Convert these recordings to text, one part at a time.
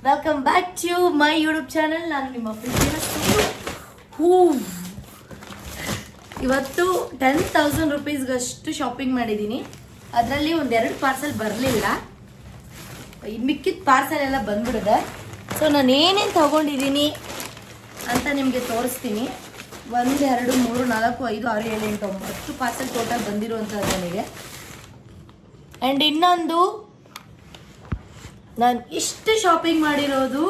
Welcome back to my YouTube channel. ನಾನು ನಿಮ್ಮ ಪ್ರೀತಿಯ ಹೂ. ಇವತ್ತು 10,000 ರುಪೀಸ್ಗಷ್ಟು ಶಾಪಿಂಗ್ ಮಾಡಿದ್ದೀನಿ. ಅದರಲ್ಲಿ ಒಂದೆರಡು ಪಾರ್ಸೆಲ್ ಬರಲಿಲ್ಲ, ಇನ್ನು ಮಿಕ್ಕಿದ ಪಾರ್ಸೆಲ್ ಎಲ್ಲ ಬಂದ್ಬಿಡಿದೆ. ಸೊ ನಾನು ಏನೇನು ತೊಗೊಂಡಿದ್ದೀನಿ ಅಂತ ನಿಮಗೆ ತೋರಿಸ್ತೀನಿ. 1 2 3 4 5 6 7 8 9 ಪಾರ್ಸೆಲ್ ಟೋಟಲ್ ಬಂದಿರುವಂಥದ್ದು ನನಗೆ. ಆ್ಯಂಡ್ ಇನ್ನೊಂದು, ನಾನು ಇಷ್ಟು ಶಾಪಿಂಗ್ ಮಾಡಿರೋದು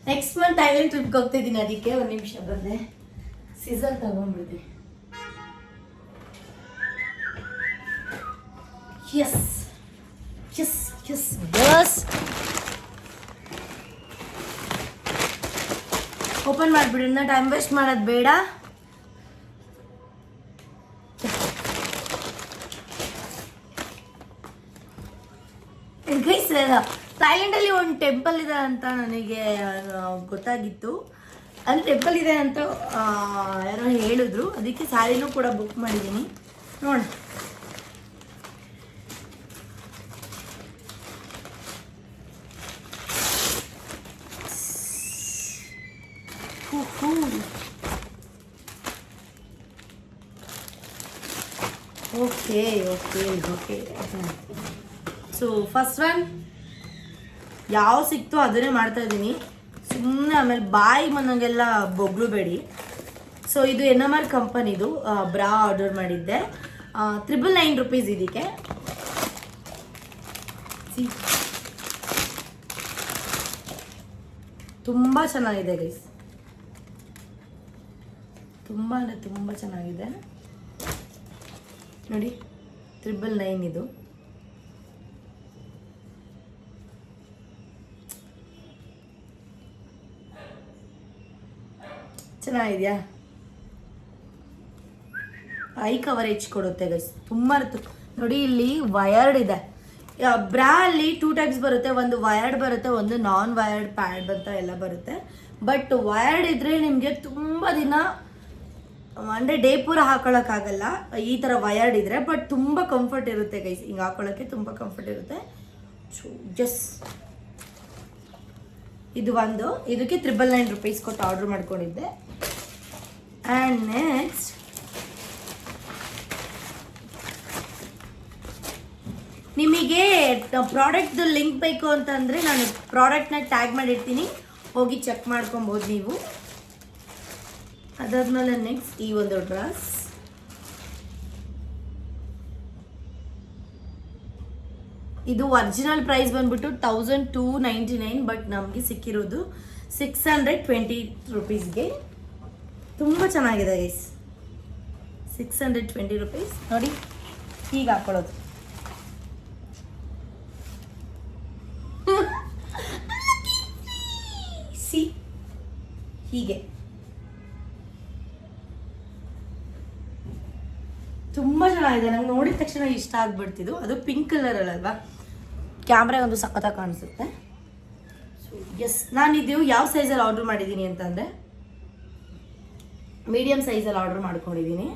ನೆಕ್ಸ್ಟ್ ಮಂತ್ ಥೈಲ್ಯಾಂಡ್ ಟ್ರಿಪ್ಗೆ ಹೋಗ್ತಾಯಿದ್ದೀನಿ. ಅದಕ್ಕೆ ಒಂದು ನಿಮಿಷ ಬಂದೆ, ಸೀಸನ್ ತಗೊಂಡ್ಬಿಡ್ತೀನಿ. Yes yes yes bus open ಮಾಡಿಬಿಡಿ, ಇನ್ನು ಟೈಮ್ ವೇಸ್ಟ್ ಮಾಡೋದು ಬೇಡ. ಥೈಲ್ಯಾಂಡಲ್ಲಿ ಒಂದು ಟೆಂಪಲ್ ಇದೆ ಅಂತ ನನಗೆ ಗೊತ್ತಾಗಿತ್ತು. ಅಲ್ಲಿ ಟೆಂಪಲ್ ಇದೆ ಅಂತ ಯಾರೋ ಹೇಳಿದ್ರು, ಅದಕ್ಕೆ ಸ್ಯಾರಿನೂ ಕೂಡ ಬುಕ್ ಮಾಡಿದ್ದೀನಿ. ನೋಡಿ, okay okay okay. So first one ಯಾವ ಸಿಕ್ತೋ ಅದನ್ನೇ ಮಾಡ್ತಾ ಇದ್ದೀನಿ, ಸುಮ್ಮನೆ ಆಮೇಲೆ ಬಾಯಿ ಮನಗೆಲ್ಲ ಬೊಗ್ಳು ಬೇಡಿ. ಸೊ ಇದು NMR ಕಂಪನಿದು ಬ್ರಾ ಆರ್ಡರ್ ಮಾಡಿದ್ದೆ, 999 ರುಪೀಸ್ ಇದಕ್ಕೆ. ತುಂಬ ಚೆನ್ನಾಗಿದೆ ಗೈಸ್, ತುಂಬ ಅಂದರೆ ತುಂಬ ಚೆನ್ನಾಗಿದೆ. ನೋಡಿ, 999 ಇದು. ಚೆನ್ನಾಗಿದೆಯಾ? ಐ ಕವರೇಜ್ ಕೊಡುತ್ತೆ ಗೈಸ್, ತುಂಬ. ನೋಡಿ, ಇಲ್ಲಿ ವಯರ್ಡ್ ಇದೆ. ಬ್ರಾ ಅಲ್ಲಿ 2 ಟೈಪ್ಸ್ ಬರುತ್ತೆ, ಒಂದು ವಯರ್ಡ್ ಬರುತ್ತೆ, ಒಂದು ನಾನ್ ವಯರ್ಡ್ ಪ್ಯಾಡ್ ಅಂತ ಎಲ್ಲ ಬರುತ್ತೆ. ಬಟ್ ವಯರ್ಡ್ ಇದ್ರೆ ನಿಮಗೆ ತುಂಬ ದಿನ ಅಂದರೆ ಡೇ ಪೂರ ಹಾಕೊಳ್ಳೋಕ್ಕಾಗಲ್ಲ ಈ ಥರ ವಯರ್ಡ್ ಇದ್ರೆ. ಬಟ್ ತುಂಬ ಕಂಫರ್ಟ್ ಇರುತ್ತೆ ಗೈಸ್, ಹಿಂಗೆ ಹಾಕೊಳ್ಳೋಕ್ಕೆ ತುಂಬ ಕಂಫರ್ಟ್ ಇರುತ್ತೆ. ಜಸ್ ಇದು ಒಂದು, ಇದಕ್ಕೆ 999 ರುಪೀಸ್ ಕೊಟ್ಟು ಆರ್ಡರ್ ಮಾಡ್ಕೊಂಡಿದ್ದೆ. ಆ್ಯಂಡ್ ನೆಕ್ಸ್ಟ್ ನಿಮಗೆ ಪ್ರಾಡಕ್ಟ್ದು ಲಿಂಕ್ ಬೇಕು ಅಂತಂದರೆ ನಾನು ಪ್ರಾಡಕ್ಟ್ನ ಟ್ಯಾಗ್ ಮಾಡಿರ್ತೀನಿ, ಹೋಗಿ ಚೆಕ್ ಮಾಡ್ಕೊಬೋದು ನೀವು. ಅದಾದ್ಮೇಲೆ ನೆಕ್ಸ್ಟ್ ಈ ಒಂದು ಡ್ರೆಸ್, ಇದು ಒರಿಜಿನಲ್ ಪ್ರೈಸ್ ಬಂದ್ಬಿಟ್ಟು 1299, ಬಟ್ ನಮಗೆ ಸಿಕ್ಕಿರೋದು 620 ರುಪೀಸ್ಗೆ. ತುಂಬ ಚೆನ್ನಾಗಿದೆ ಗೈಸ್, 620 ರುಪೀಸ್. ನೋಡಿ, ಹೀಗೆ ಹಾಕೊಳ್ಳೋದು. ಸಿ, ಹೀಗೆ ತುಂಬ ಚೆನ್ನಾಗಿದೆ. ನಂಗೆ ನೋಡಿದ ತಕ್ಷಣ ಇಷ್ಟ ಆಗ್ಬಿಡ್ತಿದ್ದು. ಅದು ಪಿಂಕ್ ಕಲರಲ್ಲಲ್ವಾ, ಕ್ಯಾಮ್ರಾ ಒಂದು ಸಖತ್ತಾಗಿ ಕಾಣಿಸುತ್ತೆ. ಸೊ ಎಸ್, ನಾನಿದು ಯಾವ ಸೈಜಲ್ಲಿ ಆರ್ಡರ್ ಮಾಡಿದ್ದೀನಿ ಅಂತಂದರೆ ಮೀಡಿಯಮ್ ಸೈಜಲ್ಲಿ ಆರ್ಡರ್ ಮಾಡ್ಕೊಂಡಿದ್ದೀನಿ.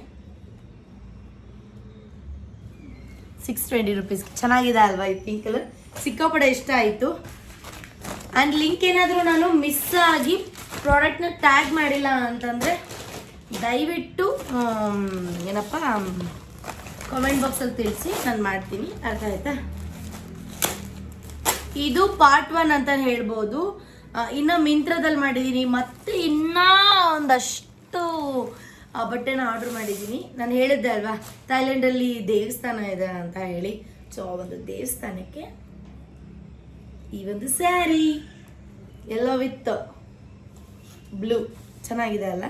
620 ರುಪೀಸ್. ಚೆನ್ನಾಗಿದೆ ಅಲ್ವಾ ಈ ಪಿಂಕ್ ಕಲರ್? ಸಿಕ್ಕಾಪಡೆ ಇಷ್ಟ ಆಯಿತು. ಆ್ಯಂಡ್ ಲಿಂಕ್ ಏನಾದರೂ ನಾನು ಮಿಸ್ ಆಗಿ ಪ್ರಾಡಕ್ಟ್ನ ಟ್ಯಾಗ್ ಮಾಡಿಲ್ಲ ಅಂತಂದರೆ ದಯವಿಟ್ಟು ಏನಪ್ಪ ಕಾಮೆಂಟ್ ಬಾಕ್ಸಲ್ಲಿ ತಿಳಿಸಿ, ನಾನು ಮಾಡ್ತೀನಿ. ಅರ್ಥ ಆಯ್ತಾ? ಇದು ಪಾರ್ಟ್ 1 ಅಂತ ಹೇಳ್ಬೋದು. ಇನ್ನು ಮಿಂತ್ರದಲ್ಲಿ ಮಾಡಿದ್ದೀನಿ, ಮತ್ತು ಇನ್ನೂ ಒಂದಷ್ಟು ಬಟ್ಟೆನ ಆರ್ಡರ್ ಮಾಡಿದ್ದೀನಿ. ನಾನು ಹೇಳಿದ್ದೆ ಅಲ್ವಾ ಥೈಲ್ಯಾಂಡಲ್ಲಿ ದೇವಸ್ಥಾನ ಇದೆ ಅಂತ ಹೇಳಿ. ಸೊ ಆ ಒಂದು ದೇವಸ್ಥಾನಕ್ಕೆ ಈ ಒಂದು ಸ್ಯಾರಿ ಎಲ್ಲ ವಿತ್ ಬ್ಲೂ ಚೆನ್ನಾಗಿದೆ ಅಲ್ಲ?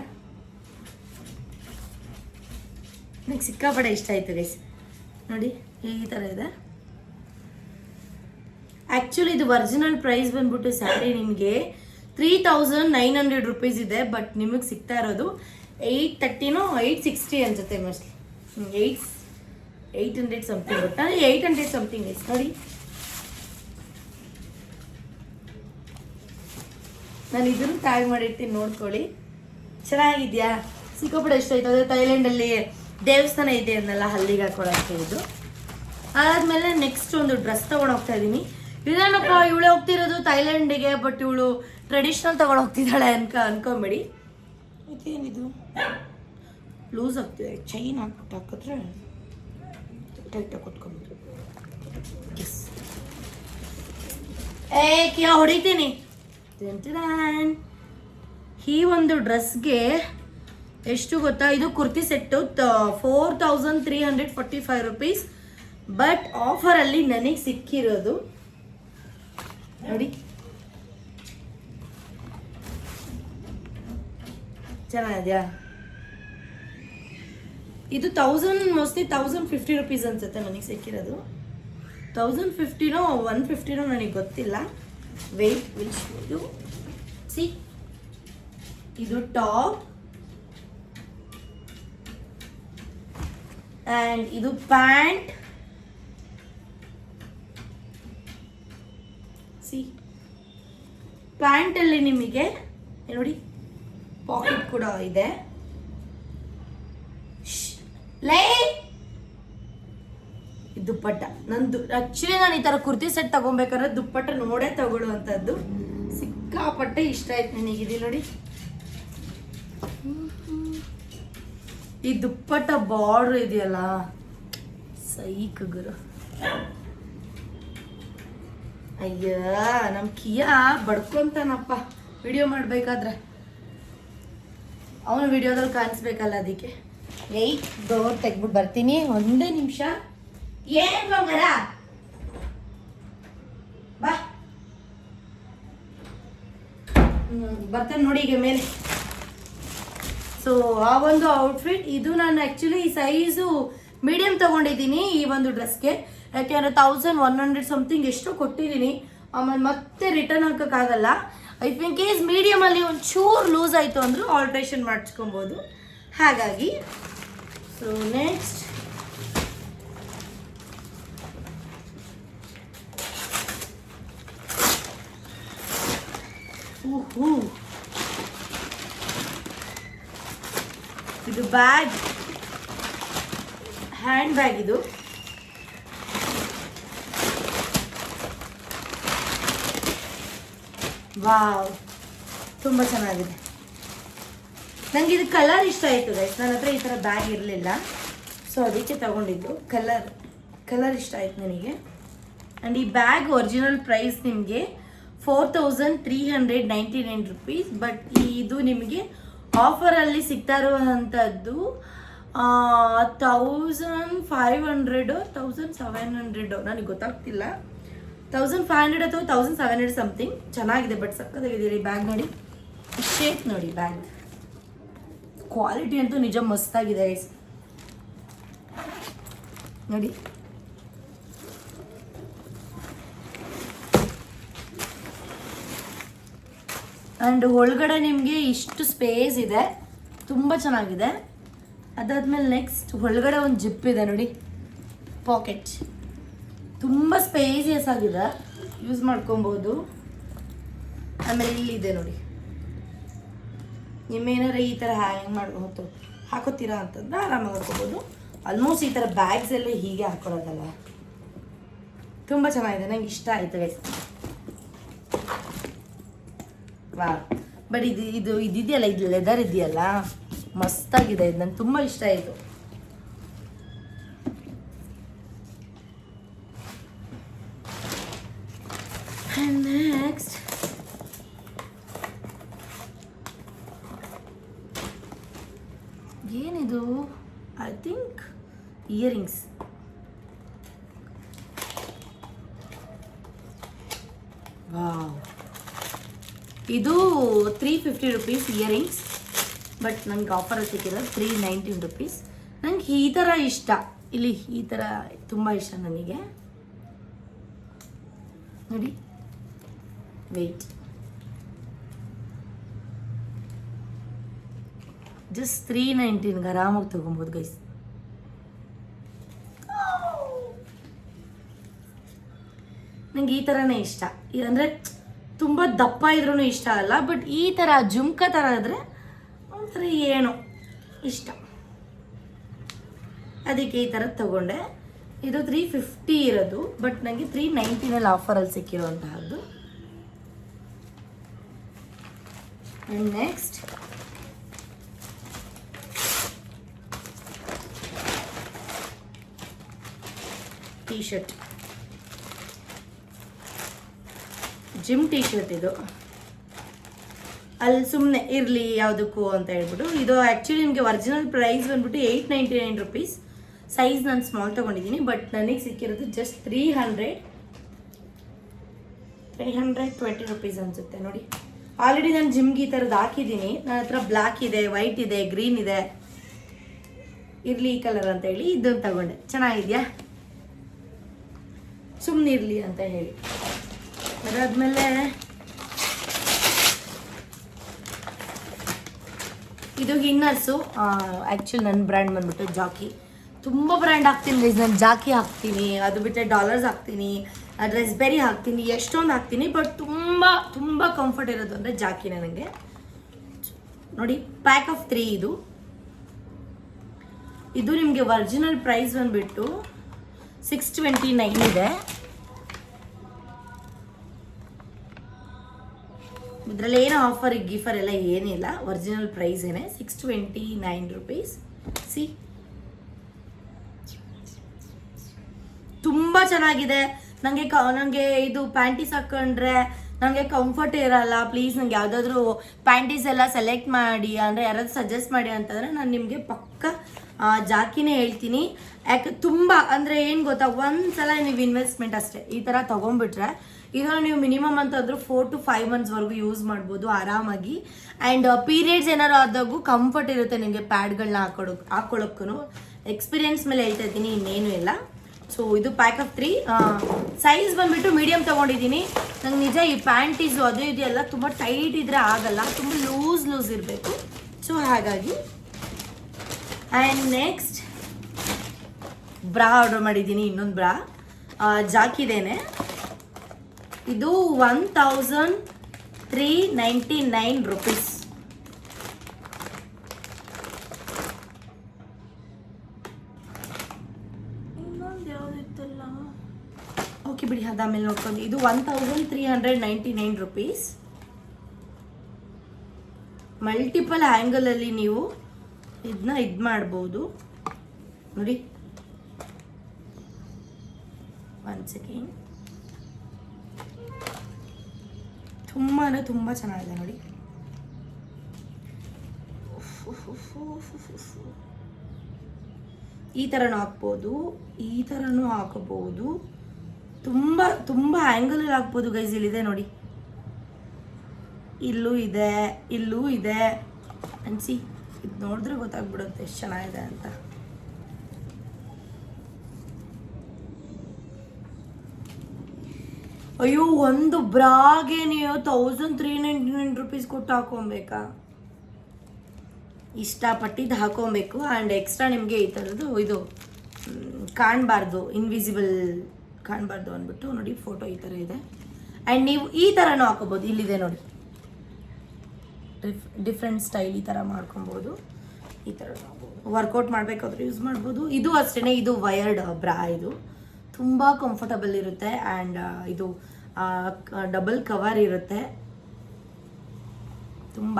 ನನಗೆ ಸಿಕ್ಕಾಪಡೆ ಇಷ್ಟ ಆಯಿತು ಗೈಸ್. ನೋಡಿ, ಈ ಥರ ಇದೆ. ಆ್ಯಕ್ಚುಲಿ ಇದು ಒರಿಜಿನಲ್ ಪ್ರೈಸ್ ಬಂದ್ಬಿಟ್ಟು ಸ್ಯಾರಿ ನಿಮಗೆ 3900 ರುಪೀಸ್ ಇದೆ, ಬಟ್ ನಿಮಗೆ ಸಿಗ್ತಾ ಇರೋದು 830 860 ಅನ್ಸುತ್ತೆ mostly. 800 something, but 800 something guys. ನೋಡಿ, ನಾನು ಇದನ್ನು ಟ್ಯಾಗ್ ಮಾಡಿರ್ತೀನಿ, ನೋಡ್ಕೊಳ್ಳಿ. ಚೆನ್ನಾಗಿದೆಯಾ? ಸಿಕ್ಕಾಪಡೆ ಇಷ್ಟ ಆಯಿತು. ಅದೇ ಥೈಲ್ಯಾಂಡಲ್ಲಿ ದೇವಸ್ಥಾನ ಇದೆ ಅನ್ನೆಲ್ಲ ಹಲ್ಲಿಗೆ ಹಾಕೊಳ್ಳೋಕ್ಕೆ ಇದು. ಅದಾದಮೇಲೆ ನೆಕ್ಸ್ಟ್ ಒಂದು ಡ್ರೆಸ್ ತೊಗೊಂಡು ಹೋಗ್ತಾ ಇದ್ದೀನಿ. ಇದೇನಪ್ಪ ಇವಳೆ ಹೋಗ್ತಿರೋದು ಥೈಲ್ಯಾಂಡಿಗೆ, ಬಟ್ ಇವಳು ಟ್ರೆಡಿಷ್ನಲ್ ತಗೊಂಡು ಹೋಗ್ತಿದ್ದಾಳೆ ಅನ್ಕೊಂಬಿಡಿ. ಇದೇನಿದು ಲೂಸ್ ಆಗ್ತಿದೆ, ಚೈನ್ ಹಾಕಿದ್ರೆ ಟೈಟಾಗಿ ಕೂತ್ಕೊಂಡ್ಬಿಟ್ಟು ಕಿಯಾ ಹೊಡಿತೀನಿ. ಈ ಒಂದು ಡ್ರೆಸ್ಗೆ ಎಷ್ಟು ಗೊತ್ತಾ, ಇದು ಕುರ್ತಿ ಸೆಟ್ಟು 4345 rupees. ಬಟ್ ಆಫರಲ್ಲಿ ನನಗೆ ಸಿಕ್ಕಿರೋದು ನೋಡಿ, ಚೆನ್ನಾಗಿದೆಯಾ? ಇದು 1050 rupees ಅನ್ಸುತ್ತೆ ನನಗೆ ಸಿಕ್ಕಿರೋದು. 1050ನೋ 150ನೋ ನನಗೆ ಗೊತ್ತಿಲ್ಲ. Wait will show you. See, ಇದು ಟಾಪ್ ಆ್ಯಂಡ್ ಇದು ಪ್ಯಾಂಟ್. ಸಿ, ಪ್ಯಾಂಟಲ್ಲಿ ನಿಮಗೆ ನೋಡಿ ಪಾಕೆಟ್ ಕೂಡ ಇದೆ. ದುಪ್ಪಟ್ಟ ನಂದು ಆಕ್ಚುಲಿ ನಾನು ಈ ತರ ಕುರ್ತಿ ಸೆಟ್ ತಗೊಬೇಕಾದ್ರೆ ದುಪ್ಪಟ್ಟ ನೋಡೇ ತಗೊಳ್ಳುವಂಥದ್ದು. ಸಿಕ್ಕಾಪಟ್ಟೆ ಇಷ್ಟ ಆಯ್ತು ನನಗೆ. ನೋಡಿ ಈ ದುಪ್ಪಟ್ಟ ಬಾರ್ಡರ್ ಇದೆಯಲ್ಲ, ಸೈಕ್ ಗುರು. ಅಯ್ಯ, ನಮ್ ಕಿಯಾ ಬಡ್ಕೊಂತಾನಪ್ಪ ವಿಡಿಯೋ ಮಾಡ್ಬೇಕಾದ್ರೆ, ಅವನು ವಿಡಿಯೋದಲ್ಲಿ ಕಾಣಿಸ್ಬೇಕಲ್ಲ, ಅದಕ್ಕೆ ಡೋರ್ ತೆಗ್ಬಿಟ್ಟು ಬರ್ತೀನಿ. ಒಂದೇ ನಿಮಿಷ. ಏನ್ ಬಂಗಾರ ಬಾ, ಬರ್ತಾನೆ ನೋಡಿ ಈಗ ಮೇಲೆ. ಸೊ ಆ ಒಂದು ಔಟ್ಫಿಟ್ ಇದು. ನಾನು ಆ್ಯಕ್ಚುಲಿ ಈ ಸೈಜು ಮೀಡಿಯಮ್ ತೊಗೊಂಡಿದ್ದೀನಿ ಈ ಒಂದು ಡ್ರೆಸ್ಗೆ, ಯಾಕೆಂದರೆ 1100 ಸಮಥಿಂಗ್ ಎಷ್ಟೋ ಕೊಟ್ಟಿದ್ದೀನಿ. ಆಮೇಲೆ ಮತ್ತೆ ರಿಟರ್ನ್ ಹಾಕೋಕ್ಕಾಗಲ್ಲ. ಇಫ್ ಇನ್ ಕೇಸ್ ಮೀಡಿಯಮಲ್ಲಿ ಒಂದು ಚೂರು ಲೂಸ್ ಆಯಿತು ಅಂದರೂ ಆಲ್ಟ್ರೇಷನ್ ಮಾಡಿಸ್ಕೊಬೋದು. ಹಾಗಾಗಿ ಸೊ ನೆಕ್ಸ್ಟ್ ಇದು ಬ್ಯಾಗ್, ಹ್ಯಾಂಡ್ ಬ್ಯಾಗ್. ಇದು ವಾವ್, ತುಂಬ ಚೆನ್ನಾಗಿದೆ. ನನಗೆ ಇದು ಕಲರ್ ಇಷ್ಟ ಆಯಿತು ಗೈಸ್. ನನ್ನ ಹತ್ರ ಈ ಥರ ಬ್ಯಾಗ್ ಇರಲಿಲ್ಲ, ಸೊ ಅದಕ್ಕೆ ತಗೊಂಡಿದ್ದು. ಕಲರ್ ಇಷ್ಟ ಆಯ್ತು ನನಗೆ. ಆ್ಯಂಡ್ ಈ ಬ್ಯಾಗ್ ಒರಿಜಿನಲ್ ಪ್ರೈಸ್ ನಿಮಗೆ 4399 rupees. ಬಟ್ ಇದು ನಿಮಗೆ ಆಫರಲ್ಲಿ ಸಿಗ್ತಾ ಇರುವಂಥದ್ದು 1500 1700 ನನಗೆ ಗೊತ್ತಾಗ್ತಿಲ್ಲ. 1500 ಅಥವಾ 1700 ಸಮಥಿಂಗ್. ಚೆನ್ನಾಗಿದೆ, ಬಟ್ ಸಕ್ಕತ್ತಾಗಿದೆ. ಬ್ಯಾಗ್ ನೋಡಿ, ಶೇಪ್ ನೋಡಿ, ಬ್ಯಾಗ್ ಕ್ವಾಲಿಟಿ ಅಂತೂ ನಿಜ ಮಸ್ತಾಗಿದೆ ನೋಡಿ. ಆ್ಯಂಡ್ ಒಳಗಡೆ ನಿಮಗೆ ಇಷ್ಟು ಸ್ಪೇಸ್ ಇದೆ, ತುಂಬ ಚೆನ್ನಾಗಿದೆ. ಅದಾದ್ಮೇಲೆ ನೆಕ್ಸ್ಟ್ ಒಳಗಡೆ ಒಂದು ಜಿಪ್ ಇದೆ ನೋಡಿ, ಪಾಕೆಟ್. ತುಂಬ ಸ್ಪೇಸಿಯಸ್ ಆಗಿದೆ, ಯೂಸ್ ಮಾಡ್ಕೊಬೋದು. ಆಮೇಲೆ ಇಲ್ಲಿದೆ ನೋಡಿ, ನಿಮ್ಮೇನಾರ ಈ ಥರ ಹ್ಯಾಂಗ್ ಮಾಡ್ಬೋದು ಹಾಕೋತೀರಾ ಅಂತಂದ್ರೆ ಆರಾಮಾಗಿ ಹಾಕೋಬೋದು. ಆಲ್ಮೋಸ್ಟ್ ಈ ಥರ ಬ್ಯಾಗ್ಸ್ ಎಲ್ಲ ಹೀಗೆ ಹಾಕೊಳ್ಳೋದಲ್ಲ. ತುಂಬ ಚೆನ್ನಾಗಿದೆ, ನಂಗೆ ಇಷ್ಟ ಆಯಿತು ಗೈಸ್. ವಾ, ಬಟ್ ಇದೆಯಲ್ಲ, ಇದು ಲೆದರ್ ಇದೆಯಲ್ಲ, ಮಸ್ತಾಗಿದೆ. ಇದು ನಂಗೆ ತುಂಬ ಇಷ್ಟ ಆಯಿತು. ನೆಕ್ಸ್ಟ್ ಏನಿದು? I think earrings. ವಾವ್, ಇದು 350 rupees ಇಯರಿಂಗ್ಸ್. ಬಟ್ ನನಗೆ ಆಫರಲ್ಲಿ ಸಿಕ್ಕಿರೋದು 319 rupees. ನನಗೆ ಈ ಥರ ಇಷ್ಟ, ಇಲ್ಲಿ ಈ ಥರ ತುಂಬ ಇಷ್ಟ ನನಗೆ. ನೋಡಿ, ವೆಯ್ಟ್ ಜಸ್ಟ್ 319 ಆರಾಮಾಗಿ ತೊಗೊಬೋದು ಗೈಸ್. ನಂಗೆ ಈ ಥರನೇ ಇಷ್ಟ. ಅಂದರೆ ತುಂಬ ದಪ್ಪ ಇದ್ರೂ ಇಷ್ಟ ಅಲ್ಲ, ಬಟ್ ಈ ಥರ ಜುಮ್ಕ ಥರ ಇದ್ರೆ ಒಂಥರ ಏನೋ ಇಷ್ಟ, ಅದಕ್ಕೆ ಈ ಥರ ತಗೊಂಡೆ. ಇದು 350 ಇರೋದು, ಬಟ್ ನನಗೆ 390 ಆಫರಲ್ಲಿ ಸಿಕ್ಕಿರುವಂತಹದ್ದು. And next T shirt, gym T shirt. ಇದು ಅಲ್ಲಿ ಸುಮ್ಮನೆ ಇರಲಿ ಯಾವುದಕ್ಕೂ ಅಂತ ಹೇಳ್ಬಿಟ್ಟು. ಇದು ಆ್ಯಕ್ಚುಲಿ ನಿಮಗೆ ಒರಿಜಿನಲ್ ಪ್ರೈಸ್ ಬಂದ್ಬಿಟ್ಟು 899 ರುಪೀಸ್. ಸೈಜ್ ನಾನು ಸ್ಮಾಲ್ ತೊಗೊಂಡಿದ್ದೀನಿ, ಬಟ್ ನನಗೆ ಸಿಕ್ಕಿರೋದು ಜಸ್ಟ್ 320 ರುಪೀಸ್ ಅನಿಸುತ್ತೆ ನೋಡಿ. ಆಲ್ರೆಡಿ ನಾನು ಜಿಮ್ಗೆ ಈ ಥರದ್ದು ಹಾಕಿದ್ದೀನಿ. ನನ್ನ ಹತ್ರ ಬ್ಲ್ಯಾಕ್ ಇದೆ, ವೈಟ್ ಇದೆ, ಗ್ರೀನ್ ಇದೆ. ಇರಲಿ ಈ ಕಲರ್ ಅಂತ ಹೇಳಿ ಇದನ್ನು ತಗೊಂಡೆ. ಚೆನ್ನಾಗಿದೆಯಾ? ಸುಮ್ಮನೆ ಇರಲಿ ಅಂತ ಹೇಳಿ. ಅದಾದಮೇಲೆ ಇದು ಇನ್ನರ್ಸು. ಆ್ಯಕ್ಚುಲಿ ನನ್ನ ಬ್ರ್ಯಾಂಡ್ ಬಂದ್ಬಿಟ್ಟು ಜಾಕಿ. ತುಂಬ ಬ್ರ್ಯಾಂಡ್ ಹಾಕ್ತೀನಿ ಗೈಸ್ ನಾನು. ಜಾಕಿ ಹಾಕ್ತೀನಿ, ಅದು ಬಿಟ್ಟರೆ ಡಾಲರ್ಸ್ ಹಾಕ್ತೀನಿ, ರೆಸ್ಬೆರಿ ಹಾಕ್ತೀನಿ, ಎಷ್ಟೊಂದು ಹಾಕ್ತೀನಿ. ಬಟ್ ತುಂಬ ತುಂಬ ಕಂಫರ್ಟ್ ಇರೋದು ಅಂದರೆ ಜಾಕಿನೇ ನನಗೆ. ನೋಡಿ, ಪ್ಯಾಕ್ ಆಫ್ 3 ಇದು. ಇದು ನಿಮಗೆ ಒರಿಜಿನಲ್ ಪ್ರೈಸ್ ಬಂದುಬಿಟ್ಟು 629 ಇದೆ. ಇದರಲ್ಲಿ ಏನು ಆಫರ್ ಗಿಫರ್ ಎಲ್ಲ ಏನಿಲ್ಲ, ಒರಿಜಿನಲ್ ಪ್ರೈಸ್ ಏನೇ 629 ರುಪೀಸ್. ಸಿ, ತುಂಬ ಚೆನ್ನಾಗಿದೆ. ನನಗೆ ಇದು ಪ್ಯಾಂಟೀಸ್ ಹಾಕೊಂಡ್ರೆ ನನಗೆ ಕಂಫರ್ಟ್ ಇರಲ್ಲ. ಪ್ಲೀಸ್ ನನಗೆ ಯಾವುದಾದ್ರೂ ಪ್ಯಾಂಟೀಸ್ ಎಲ್ಲ ಸೆಲೆಕ್ಟ್ ಮಾಡಿ, ಅಂದರೆ ಯಾರಾದ್ರೂ ಸಜೆಸ್ಟ್ ಮಾಡಿ ಅಂತಂದರೆ ನಾನು ನಿಮಗೆ ಪಕ್ಕ ಜಾಕಿನೇ ಹೇಳ್ತೀನಿ. ಯಾಕೆ ತುಂಬ ಅಂದರೆ ಏನು ಗೊತ್ತಾ, ಒಂದು ಸಲ ನೀವು ಇನ್ವೆಸ್ಟ್ಮೆಂಟ್ ಅಷ್ಟೇ ಈ ಥರ ತೊಗೊಂಡ್ಬಿಟ್ರೆ ಇದನ್ನು ನೀವು ಮಿನಿಮಮ್ ಅಂತಂದ್ರೂ 4 to 5 ಮಂತ್ಸ್ವರೆಗೂ ಯೂಸ್ ಮಾಡ್ಬೋದು ಆರಾಮಾಗಿ. ಆ್ಯಂಡ್ ಪೀರಿಯಡ್ಸ್ ಏನಾರು ಆದಾಗೂ ಕಂಫರ್ಟ್ ಇರುತ್ತೆ ನಿಮಗೆ ಪ್ಯಾಡ್ಗಳನ್ನ ಹಾಕೊಳ್ಳೋಕ್ಕೂ. ಎಕ್ಸ್ಪೀರಿಯನ್ಸ್ ಮೇಲೆ ಹೇಳ್ತಾ ಇದ್ದೀನಿ, ಇನ್ನೇನು ಇಲ್ಲ. ಸೊ ಇದು ಪ್ಯಾಕ್ ಆಫ್ 3. ಸೈಜ್ ಬಂದುಬಿಟ್ಟು ಮೀಡಿಯಮ್ ತೊಗೊಂಡಿದ್ದೀನಿ. ನಂಗೆ ನಿಜ ಈ ಪ್ಯಾಂಟೀಸು ಅದು ಇದೆಲ್ಲ ತುಂಬ ಟೈಟ್ ಇದ್ದರೆ ಆಗಲ್ಲ, ತುಂಬ ಲೂಸ್ ಇರಬೇಕು. ಸೊ ಹಾಗಾಗಿ. ಆ್ಯಂಡ್ ನೆಕ್ಸ್ಟ್ ಬ್ರಾ ಆರ್ಡರ್ ಮಾಡಿದ್ದೀನಿ. ಇನ್ನೊಂದು ಬ್ರಾ ಜಾಕಿದೇನೆ. ಇದು 1399 ರುಪೀಸ್. ಇನ್ನೊಂದು ಯಾವುದಿತ್ತಲ್ಲ, ಓಕೆ ಬಿಡಿ, ಅದಾಮೇಲೆ ನೋಡ್ಕೊಂಡು. ಇದು 1399 ರುಪೀಸ್. ಮಲ್ಟಿಪಲ್ ಆ್ಯಂಗಲಲ್ಲಿ ನೀವು ಇದನ್ನ ಮಾಡ್ಬೋದು ನೋಡಿ. 1 ಸೆಕೆಂಡ್. ತುಂಬ ಚೆನ್ನಾಗಿದೆ ನೋಡಿ. ಈ ಥರನೂ ಹಾಕ್ಬೋದು, ಈ ಥರನೂ ಹಾಕಬಹುದು. ತುಂಬ ಆ್ಯಂಗಲಲ್ಲಿ ಹಾಕ್ಬೋದು ಗೈಸ್. ಇಲ್ಲಿದೆ ನೋಡಿ, ಇಲ್ಲೂ ಇದೆ ಅನ್ಸಿ. ಇದು ನೋಡಿದ್ರೆ ಗೊತ್ತಾಗ್ಬಿಡುತ್ತೆ ಎಷ್ಟು ಚೆನ್ನಾಗಿದೆ ಅಂತ. ಅಯ್ಯೋ, ಒಂದು ಬ್ರಾಗೆ ನೀವು 1399 ರುಪೀಸ್ ಕೊಟ್ಟು ಹಾಕೊಬೇಕಾ? ಇಷ್ಟಪಟ್ಟಿದ್ದು ಹಾಕೊಬೇಕು. ಆ್ಯಂಡ್ ಎಕ್ಸ್ಟ್ರಾ ನಿಮಗೆ ಈ ಥರದ್ದು ಇದು ಕಾಣಬಾರ್ದು, ಇನ್ವಿಸಿಬಲ್ ಕಾಣಬಾರ್ದು ಅಂದ್ಬಿಟ್ಟು ನೋಡಿ ಫೋಟೋ ಈ ಥರ ಇದೆ. ಆ್ಯಂಡ್ ನೀವು ಈ ಥರನೂ ಹಾಕೋಬೋದು. ಇಲ್ಲಿದೆ ನೋಡಿ, ಡಿಫ್ರೆಂಟ್ ಸ್ಟೈಲ್ ಈ ಥರ ಮಾಡ್ಕೊಬೋದು. ಈ ಥರ ವರ್ಕೌಟ್ ಮಾಡಬೇಕಾದ್ರೆ ಯೂಸ್ ಮಾಡ್ಬೋದು. ಇದು ಅಷ್ಟೇ, ಇದು ವಯರ್ಡ್ ಬ್ರಾ. ಇದು ತುಂಬ ಕಂಫರ್ಟಬಲ್ ಇರುತ್ತೆ. ಆ್ಯಂಡ್ ಇದು ಡಬಲ್ ಕವರ್ ಇರುತ್ತೆ. ತುಂಬ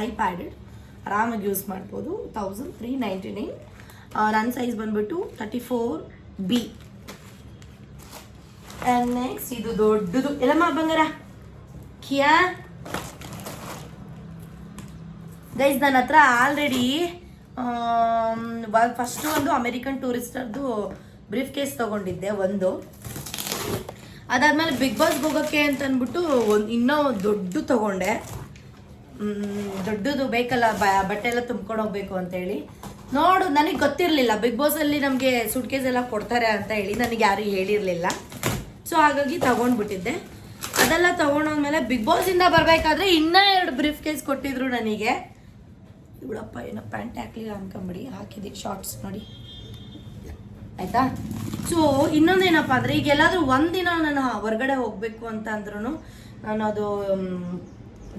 ಐಪ್ಯಾಡೆಡ್ ಆರಾಮಾಗಿ ಯೂಸ್ ಮಾಡ್ಬೋದು. 1399. ನನ್ನ ಸೈಜ್ ಬಂದ್ಬಿಟ್ಟು 34B. ಆ್ಯಂಡ್ ನೆಕ್ಸ್ಟ್ ಇದು ದೊಡ್ಡದು. ಎಲ್ಲಮ್ಮ ಬಂಗಾರ ಕಿಯಾ ಗೈಸ್, ನನ್ನ ಹತ್ರ ಆಲ್ರೆಡಿ ಫಸ್ಟು ಒಂದು ಅಮೆರಿಕನ್ ಟೂರಿಸ್ಟರ್ದು ಬ್ರೀಫ್ ಕೇಸ್ ತೊಗೊಂಡಿದ್ದೆ ಒಂದು. ಅದಾದಮೇಲೆ ಬಿಗ್ ಬಾಸ್ಗೆ ಹೋಗೋಕ್ಕೆ ಅಂತ ಅಂದ್ಬಿಟ್ಟು ಇನ್ನೂ ದೊಡ್ಡ ತೊಗೊಂಡೆ. ದೊಡ್ಡದು ಬೇಕಲ್ಲ, ಬಟ್ಟೆ ಎಲ್ಲ ತುಂಬ್ಕೊಂಡು ಹೋಗ್ಬೇಕು ಅಂತೇಳಿ. ನೋಡು, ನನಗೆ ಗೊತ್ತಿರಲಿಲ್ಲ ಬಿಗ್ ಬಾಸಲ್ಲಿ ನಮಗೆ ಸೂಟ್ ಕೇಸ್ ಎಲ್ಲ ಕೊಡ್ತಾರೆ ಅಂತ ಹೇಳಿ. ನನಗೆ ಯಾರು ಹೇಳಿರಲಿಲ್ಲ. ಸೊ ಹಾಗಾಗಿ ತೊಗೊಂಡ್ಬಿಟ್ಟಿದ್ದೆ. ಅದೆಲ್ಲ ತೊಗೊಂಡೋದ್ಮೇಲೆ ಬಿಗ್ ಬಾಸಿಂದ ಬರಬೇಕಾದ್ರೆ ಇನ್ನೂ 2 ಬ್ರೀಫ್ ಕೇಸ್ ಕೊಟ್ಟಿದ್ರು ನನಗೆ. ಇವಳಪ್ಪ ಏನೋ ಪ್ಯಾಂಟ್ ಹಾಕ್ಲಿಲ್ಲ ಅನ್ಕೊಂಬಿಡಿ, ಹಾಕಿದ್ದೀವಿ ಶಾರ್ಟ್ಸ್ ನೋಡಿ ಆಯಿತಾ. ಸೊ ಇನ್ನೊಂದೇನಪ್ಪ ಅಂದರೆ, ಈಗ ಎಲ್ಲಾದರೂ ಒಂದಿನ ನಾನು ಹೊರಗಡೆ ಹೋಗಬೇಕು ಅಂತ ಅಂದ್ರೂ ನಾನು ಅದು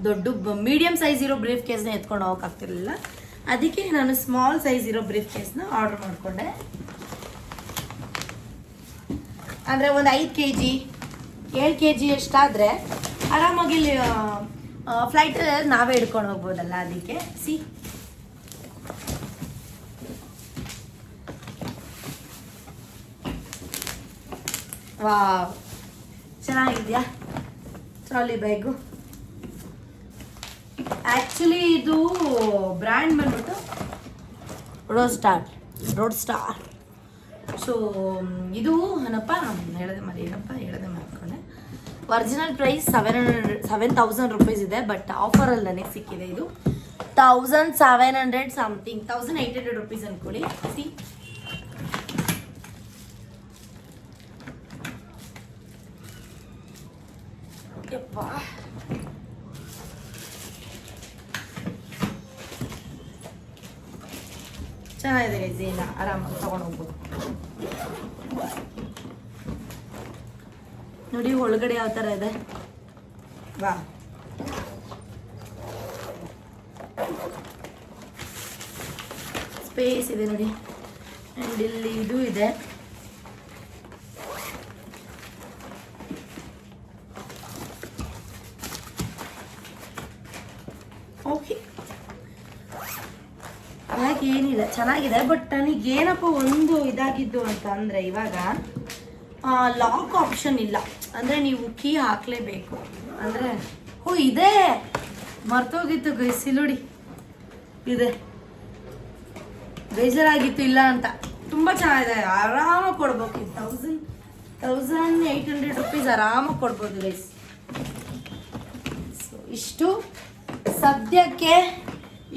ದೊಡ್ಡ ಮೀಡಿಯಮ್ ಸೈಜ್ ಇರೋ ಬ್ರೀಫ್ ಕೇಸ್ನ ಎತ್ಕೊಂಡು ಹೋಗೋಕ್ಕಾಗ್ತಿರ್ಲಿಲ್ಲ. ಅದಕ್ಕೆ ನಾನು ಸ್ಮಾಲ್ ಸೈಜ್ ಇರೋ ಬ್ರೀಫ್ ಕೇಸ್ನ ಆರ್ಡರ್ ಮಾಡಿಕೊಂಡೆ. ಅಂದರೆ ಒಂದು 5 kg 7 kg ಅಷ್ಟಾದರೆ ಆರಾಮಾಗಿ ಇಲ್ಲಿ ಫ್ಲೈಟಲ್ಲಿ ನಾವೇ ಹಿಡ್ಕೊಂಡು ಹೋಗ್ಬೋದಲ್ಲ, ಅದಕ್ಕೆ ವಾವ್ ಚೆನ್ನಾಗಿದೆಯಾ ಟ್ರಾಲಿ ಬ್ಯಾಗು. ಆ್ಯಕ್ಚುಲಿ ಇದು ಬ್ರ್ಯಾಂಡ್ ಬಂದ್ಬಿಟ್ಟು ರೋಡ್ ಸ್ಟಾರ್. ಸೊ ಇದು ಏನಪ್ಪ ಹೇಳದೆ ಮಾಡ್ಕೊಂಡೆ. ಒರಿಜಿನಲ್ ಪ್ರೈಸ್ 7,000 ರುಪೀಸ್ ಇದೆ, ಬಟ್ ಆಫರಲ್ಲಿ ನನಗೆ ಸಿಕ್ಕಿದೆ ಇದು 1,700 ಸಮಥಿಂಗ್, 1,800 ರುಪೀಸ್ ಅಂದ್ಕೊಳ್ಳಿ. ಯಪ್ಪ ಚೆನ್ನಾಗಿದೆ ಗೈಸ್, ಇಲ್ಲ ಆರಾಮಾಗಿ ತಗೊಂಡು ಹೋಗ್ಬೋದು. ನೋಡಿ ಒಳಗಡೆ ಯಾವ ಥರ ಇದೆ, ವಾ ಸ್ಪೇಸ್ ಇದೆ ನೋಡಿ. ಆ್ಯಂಡ್ ಇಲ್ಲಿ ಇದು ಇದೆ, ಓಕೆ ಹಾಗೆ ಏನಿಲ್ಲ, ಚೆನ್ನಾಗಿದೆ. ಬಟ್ ನನಗೇನಪ್ಪ ಒಂದು ಇದಾಗಿದ್ದು ಅಂತ ಅಂದರೆ, ಇವಾಗ ಲಾಕ್ ಆಪ್ಷನ್ ಇಲ್ಲ, ಅಂದರೆ ನೀವು ಕೀ ಹಾಕಲೇಬೇಕು. ಅಂದರೆ ಇದೆ, ಮರ್ತೋಗಿತ್ತು ಗೈಸ್, ನೋಡಿ ಇದೆ, ಬೇಜಾರಾಗಿತ್ತು ಇಲ್ಲ ಅಂತ. ತುಂಬ ಚೆನ್ನಾಗಿದೆ, ಆರಾಮಾಗಿ ಕೊಡ್ಬೇಕು. 1,800 ರುಪೀಸ್ ಆರಾಮಾಗಿ ಕೊಡ್ಬೋದು ಗೈಸ್. ಸೊ ಇಷ್ಟು ಸದ್ಯಕ್ಕೆ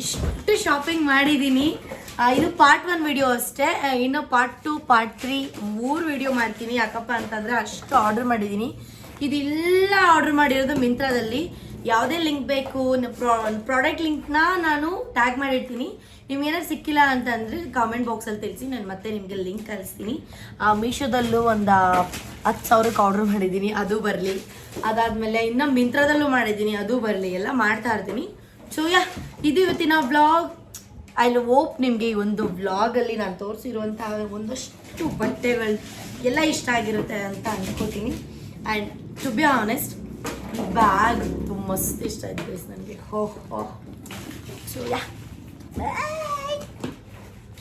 ಇಷ್ಟು ಶಾಪಿಂಗ್ ಮಾಡಿದ್ದೀನಿ. ಇದು ಪಾರ್ಟ್ 1 ವಿಡಿಯೋ ಅಷ್ಟೇ, ಇನ್ನು ಪಾರ್ಟ್ 2 ಪಾರ್ಟ್ 3 3 ವಿಡಿಯೋ ಮಾಡ್ತೀನಿ. ಯಾಕಪ್ಪ ಅಂತಂದರೆ ಅಷ್ಟು ಆರ್ಡರ್ ಮಾಡಿದ್ದೀನಿ. ಇದೆಲ್ಲ ಆರ್ಡರ್ ಮಾಡಿರೋದು ಮಿಂತ್ರಾದಲ್ಲಿ. ಯಾವುದೇ ಲಿಂಕ್ ಬೇಕು, ಪ್ರಾಡಕ್ಟ್ ಲಿಂಕ್ನ ನಾನು ಟ್ಯಾಗ್ ಮಾಡಿರ್ತೀನಿ. ನಿಮ್ಗೇನಾದ್ರು ಸಿಕ್ಕಿಲ್ಲ ಅಂತಂದರೆ ಕಾಮೆಂಟ್ ಬಾಕ್ಸಲ್ಲಿ ತಿಳಿಸಿ, ನಾನು ಮತ್ತೆ ನಿಮಗೆ ಲಿಂಕ್ ಕಳಿಸ್ತೀನಿ. ಮೀಶೋದಲ್ಲೂ ಒಂದು 10,000ಕ್ಕೆ ಆರ್ಡರ್ ಮಾಡಿದ್ದೀನಿ, ಅದು ಬರಲಿ. ಅದಾದಮೇಲೆ ಇನ್ನು ಮಿಂತ್ರಾದಲ್ಲೂ ಮಾಡಿದ್ದೀನಿ, ಅದು ಬರಲಿ. ಎಲ್ಲ ಮಾಡ್ತಾ ಇರ್ತೀನಿ. ಸೊ ಇದು ಇವತ್ತಿನ ವ್ಲಾಗ್. ಐ ಹೋಪ್ ನಿಮಗೆ ಈ ಒಂದು ವ್ಲಾಗಲ್ಲಿ ನಾನು ತೋರಿಸಿರುವಂಥ ಒಂದಷ್ಟು ಬಟ್ಟೆಗಳು ಎಲ್ಲ ಇಷ್ಟ ಆಗಿರುತ್ತೆ ಅಂತ ಅಂದ್ಕೋತೀನಿ. ಆ್ಯಂಡ್ ಟು ಬಿ ಆನೆಸ್ಟ್, ಈ ಬ್ಯಾಗ್ ತುಂಬ ಮಸ್ತ್ ಇಷ್ಟ ಆಯ್ತು ನನಗೆ. ಸೊ